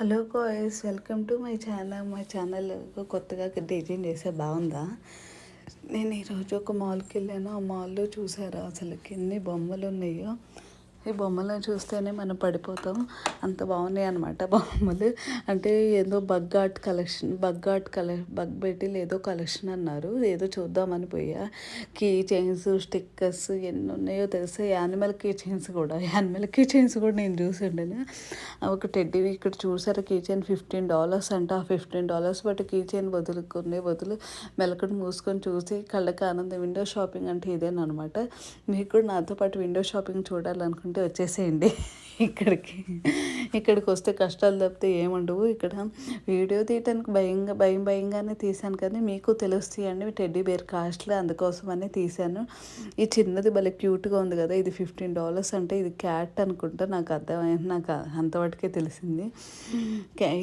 Hello guys, welcome to my channel. మా channel కొత్తగా design చేసే బాగుందా? నేను ఈరోజు ఒక మాల్కి వెళ్ళాను. ఆ మాల్లో చూసారా అసలు ఎన్ని బొమ్మలు ఉన్నాయో. ఈ బొమ్మలను చూస్తేనే మనం పడిపోతాం, అంత బాగున్నాయి అన్నమాట బొమ్మలు. అంటే ఏదో బగ్ ఆర్ట్ కలెక్షన్, బగ్ పెట్టి ఏదో కలెక్షన్ అన్నారు. ఏదో చూద్దామని పోయా. కీ చైన్స్, స్టిక్కర్స్ ఎన్ని ఉన్నాయో తెలుసా. యానిమల్ కీ చైన్స్ కూడా నేను చూసిండాను. ఒక టెడ్డీ ఇక్కడ చూసారా, కీ చైన్ $15 అంట. ఆ $15 బట్టి కీ చైన్ బదులు మెలకడు మూసుకొని చూసి కళ్ళకి ఆనందం. విండో షాపింగ్ అంటే ఇదేనమాట. మీకు కూడా నాతో పాటు విండో షాపింగ్ చూడాలనుకుంటే వచ్చేసేయండి ఇక్కడికి వస్తే కష్టాలు తప్పితే ఏముండవు. ఇక్కడ వీడియో తీయటానికి భయంగానే తీశాను, కానీ మీకు తెలుస్తాయండి టెడ్డీ బేర్ కాస్ట్లు, అందుకోసమని తీశాను. ఈ చిన్నది భలే క్యూట్గా ఉంది కదా, ఇది $15 అంటే. ఇది క్యాట్ అనుకుంటా, నాకు అర్థమైంది, నాకు అంతవరకే తెలిసింది.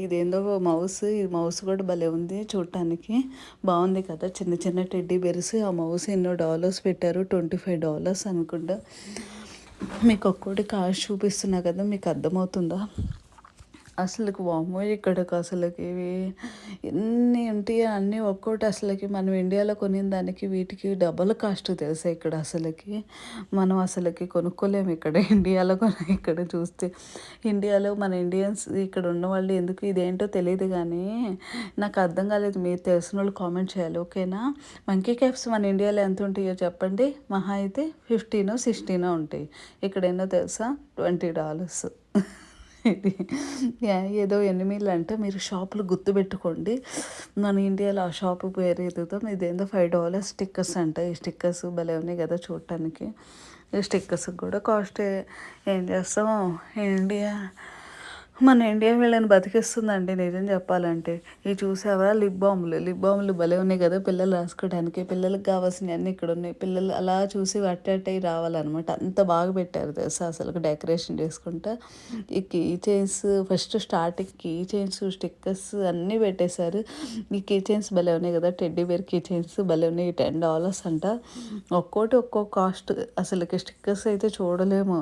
ఇదేందో మౌస్, ఈ మౌస్ కూడా భలే ఉంది చూడటానికి, బాగుంది కదా. చిన్న చిన్న టెడ్డీ బేర్స్. ఆ మౌస్ ఎన్నో డాలర్స్ పెట్టారు, $25 అనుకుంటా. మీకు ఒక్కోటి కాస్ట్ చూపిస్తున్నా కదా, మీకు అర్థమవుతుందా? అసలుకి వామ్మో, ఇక్కడికి అసలుకి ఇవి ఎన్ని ఉంటాయో అన్నీ ఒక్కోటి అసలుకి మనం ఇండియాలో కొనిన దానికి వీటికి డబల్ కాస్ట్ తెలుసా. ఇక్కడ అసలుకి మనం అసలుకి కొనుక్కోలేము ఇక్కడ చూస్తే. ఇండియాలో మన ఇండియన్స్ ఇక్కడ ఉన్న వాళ్ళు ఎందుకు ఇదేంటో తెలియదు, కానీ నాకు అర్థం కాలేదు. మీరు తెలిసిన వాళ్ళు కామెంట్ చేయాలి, ఓకేనా? మంకీ క్యాప్స్ మన ఇండియాలో ఎంత ఉంటాయో చెప్పండి. మహా అయితే 15-16 ఉంటాయి. ఇక్కడ ఎన్నో తెలుసా, $20. ఇది ఏదో ఎనిమిలు అంటే మీరు షాపులు గుర్తుపెట్టుకోండి. మన ఇండియాలో ఆ షాపు పేరు ఎదుగుతాం. ఇదేందో $5 స్టిక్కర్స్ అంట. ఈ స్టిక్కర్స్ భలే ఉన్నాయి కదా చూడటానికి. ఈ స్టిక్కర్స్ కూడా కాస్ట్. ఏం చేస్తాం, మన ఇండియా వీళ్ళని బతికిస్తుందండి నిజం చెప్పాలంటే. ఇవి చూసావా, లిప్ బాములు భలే ఉన్నాయి కదా పిల్లలు రాసుకోవడానికి. పిల్లలకు కావాల్సినవి అన్నీ ఇక్కడ ఉన్నాయి. పిల్లలు అలా చూసి అట్టే రావాలన్నమాట. అంత బాగా పెట్టారు తెలుసా అసలు డెకరేషన్ చేసుకుంటా. ఈ key chains first starting key chains, stickers అన్నీ పెట్టేశారు. ఈ కీ చైన్స్ భలే ఉన్నాయి కదా, టెడ్డీ బేర్ కీ చైన్స్ భలే ఉన్నాయి. $10 అంట. ఒక్కో కాస్ట్. అసలుకి స్టిక్కర్స్ అయితే చూడలేము.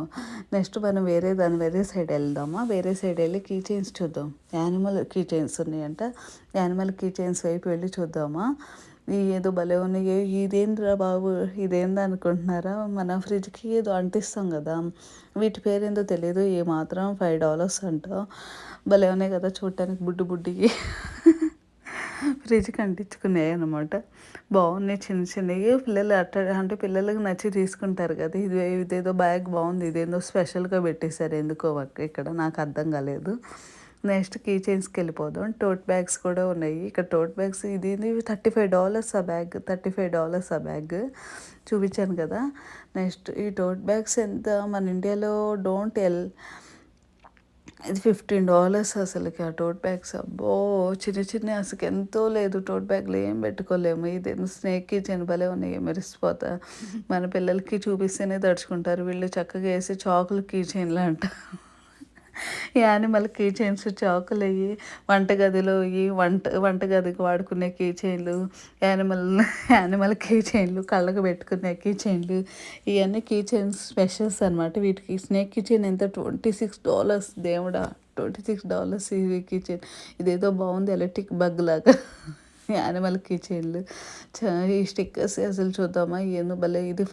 నెక్స్ట్ మనం వేరే సైడ్ వెళ్దామా. వేరే సైడ్ వెళ్ళి కీ చైన్స్ చూద్దాం. యానిమల్ కీ చైన్స్ ఉన్నాయంట. యానిమల్ కీ చైన్స్ వైపు వెళ్ళి చూద్దామా. ఏదో భలే ఉన్నాయి. ఇదేంద్రా బాబు, ఇదేందా అనుకుంటున్నారా? మన ఫ్రిడ్జ్కి ఏదో అంటిస్తాం కదా, వీటి పేరేందో తెలియదు. మాత్రం $5 అంట. భలే ఉన్నాయి కదా చూడటానికి, బుడ్డికి ఫ్రిడ్జ్కి అంటించుకున్నాయి అనమాట. బాగున్నాయి, చిన్నవి. పిల్లలు అంటే పిల్లలకు నచ్చి తీసుకుంటారు కదా. ఇదేదో బ్యాగ్ బాగుంది, ఇదేందో స్పెషల్గా పెట్టేశారు ఎందుకో ఇక్కడ, నాకు అర్థం కాలేదు. నెక్స్ట్ కీ చైన్స్కి వెళ్ళిపోదాం. టోట్ బ్యాగ్స్ కూడా ఉన్నాయి ఇక్కడ. టోట్ బ్యాగ్స్ ఇది $35 ఆ బ్యాగ్. $35 ఆ బ్యాగ్ చూపించాను కదా. నెక్స్ట్ ఈ టోట్ బ్యాగ్స్ ఎంత మన ఇండియాలో డోంట్ ఇది $15 అసలుకి. ఆ టోట్ బ్యాగ్స్ అబ్బో చిన్న అసలు ఎంతో లేదు. టోట్ బ్యాగ్లో ఏం పెట్టుకోలేము. ఇది స్నేక్ కిచెన్ భలే ఉన్నాయి, మెరిసిపోతా. మన పిల్లలకి చూపిస్తేనే తడుచుకుంటారు. వీళ్ళు చక్కగా వేసి చాకులు కీచైన్లు అంట. యానిమల్ కీ చైన్స్, చాకులు అయ్యి వంటగదిలో వంటగదికి వాడుకునే కీ చైన్లు, యానిమల్ కీ చైన్లు, కళ్ళకు పెట్టుకునే కీ చైన్లు, ఇవన్నీ కీ చైన్స్ స్పెషల్స్ అనమాట. వీటికి స్నేక్ కీ చైన్ ఎంత, $26. దేవుడా, $26 ఇది కీ చైన్. ఇదేదో బాగుంది, ఎలక్ట్రిక్ బగ్ లాగా. యానిమల్ కీ చైన్లు. ఈ స్టిక్కర్స్ అసలు చూద్దామా, ఏందో భలే. ఇది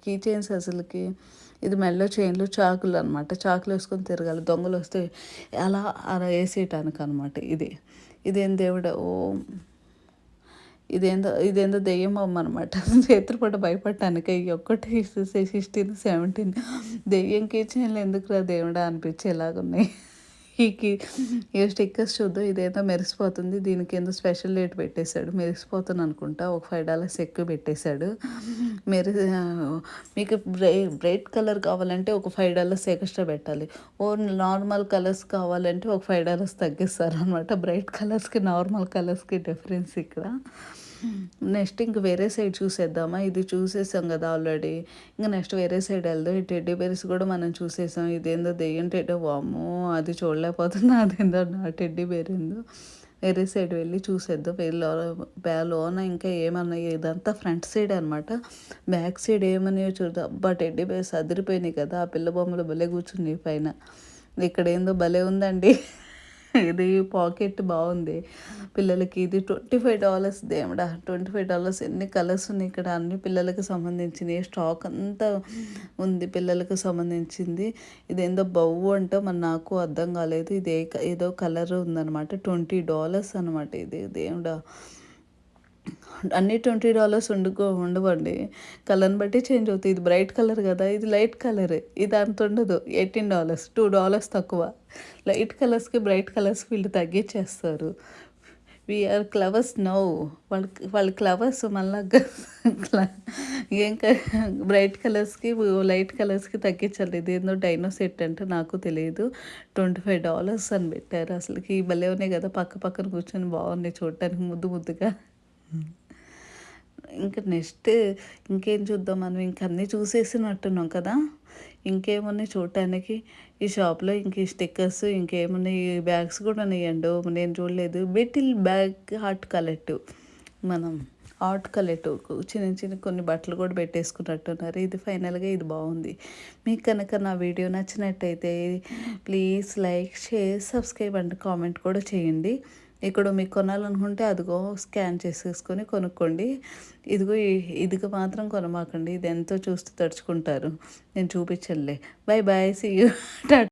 కీ చైన్స్ అసలుకి. ఇది మెల్లో చైన్లు, చాకులు అనమాట. చాకులు వేసుకొని తిరగాలి, దొంగలు వస్తే అలా వేసేయటానికి అనమాట. ఇదేం దేవుడా, ఇదేందో దెయ్యం బొమ్మ అనమాట. చేతులు పట్ట భయపడటానికి. ఇవి ఒక్కటి 16-17 దెయ్యం చైన్లు ఎందుకురా దేవుడా అనిపించేలాగున్నాయి. ఈ స్టిక్కర్స్ చూద్దాం. ఇదేదో మెరిసిపోతుంది, దీనికి ఏదో స్పెషల్ రేట్ పెట్టేశాడు. మెరిసిపోతుంది అనుకుంటా, ఒక $5 ఎక్కువ పెట్టేశాడు. మీకు బ్రైట్ కలర్ కావాలంటే ఒక $5 ఎక్స్ట్రా పెట్టాలి. నార్మల్ కలర్స్ కావాలంటే ఒక $5 తగ్గిస్తారు అనమాట. బ్రైట్ కలర్స్కి నార్మల్ కలర్స్కి డిఫరెన్స్ ఇక్కడ. నెక్స్ట్ ఇంక వేరే సైడ్ చూసేద్దామా. ఇది చూసేసాం కదా ఆల్రెడీ. ఇంకా నెక్స్ట్ వేరే సైడ్ వెళ్దాం. ఈ టెడ్డీ బేర్స్ కూడా మనం చూసేసాం. ఇదేందో దెయ్యం టెడ్డీ, వామ్మో అది చూడలేకపోతున్నా. అదేందో నా టెడ్డీ బేర్ ఏందో. వేరే సైడ్ వెళ్ళి చూసేద్దాం. లోన ఇంకా ఏమన్నాయి. ఇదంతా ఫ్రంట్ సైడ్ అనమాట. బ్యాక్ సైడ్ ఏమన్నాయో చూద్దాం. అబ్బా టెడ్డీ బేర్స్ అదిరిపోయినాయి కదా. ఆ పిల్ల బొమ్మలు భలే కూర్చున్నాయి పైన. ఇక్కడ ఏందో భలే ఉందండి. ఇది పాకెట్ బాగుంది పిల్లలకి. ఇది $25 దేవుడా! $25 ఎన్ని కలర్స్ ఉన్నాయి ఇక్కడ, అన్ని పిల్లలకి సంబంధించినయి. స్టాక్ అంతా ఉంది పిల్లలకు సంబంధించింది. ఇదేందో బవ్వు అంట మరి నాకు అర్థం కాలేదు. ఇది ఏదో కలర్ ఉందనమాట. $20 అనమాట ఇది. దేవుడా! అన్నీ $20 ఉండవండి. కలర్‌ని బట్టి చేంజ్ అవుతాయి. ఇది బ్రైట్ కలర్ కదా! ఇది లైట్ కలర్. ఇది అంత ఉండదు. $18 $2 తక్కువ. లైట్ కలర్స్‌కి, బ్రైట్ కలర్స్‌కి వీళ్ళు తగ్గించేస్తారు. We are క్లవర్స్ now. వాళ్ళు క్లవర్స్ మనలాగా ఏం బ్రైట్ కలర్స్‌కి, లైట్ కలర్స్‌కి తగ్గించాలి. ఇదేందో డైనో సెట్ అంటే నాకు తెలియదు. $25 అని పెట్టారు. అసలుకి భలే ఉన్నాయి కదా! పక్క పక్కన కూర్చొని బాగున్నాయి చూడటానికి ముద్దు ముద్దుగా. ఇంకా నెక్స్ట్ ఇంకేం చూద్దాం మనం, ఇంక అన్నీ చూసేసినట్టున్నాం కదా! ఇంకేమున్నాయి చూడటానికి ఈ షాప్‌లో? ఇంక ఈ స్టిక్కర్స్ ఇంకేమున్నాయి, ఈ బ్యాగ్స్ కూడా ఉన్నాయండి. నేను చూడలేదు. బిటిల్ బ్యాగ్ ఆర్ట్ కలెక్టివ్. మనం ఆర్ట్ కలెక్టివ్ చిన్న చిన్న కొన్ని బట్టలు కూడా పెట్టేసుకున్నట్టున్నారు. ఇది ఫైనల్‌గా ఇది బాగుంది. మీకు కనుక నా వీడియో నచ్చినట్టయితే please like, share, subscribe and comment కూడా చేయండి. ఇక్కడ మీకు కొనాలనుకుంటే అదిగో స్కాన్ చేసేసుకొని కొనుక్కోండి. ఇదిగో ఇదిగో మాత్రం కొనమాకండి. ఇది ఎంతో చూస్తూ తడుచుకుంటారు. నేను చూపించనులే. Bye bye. See you. Tata.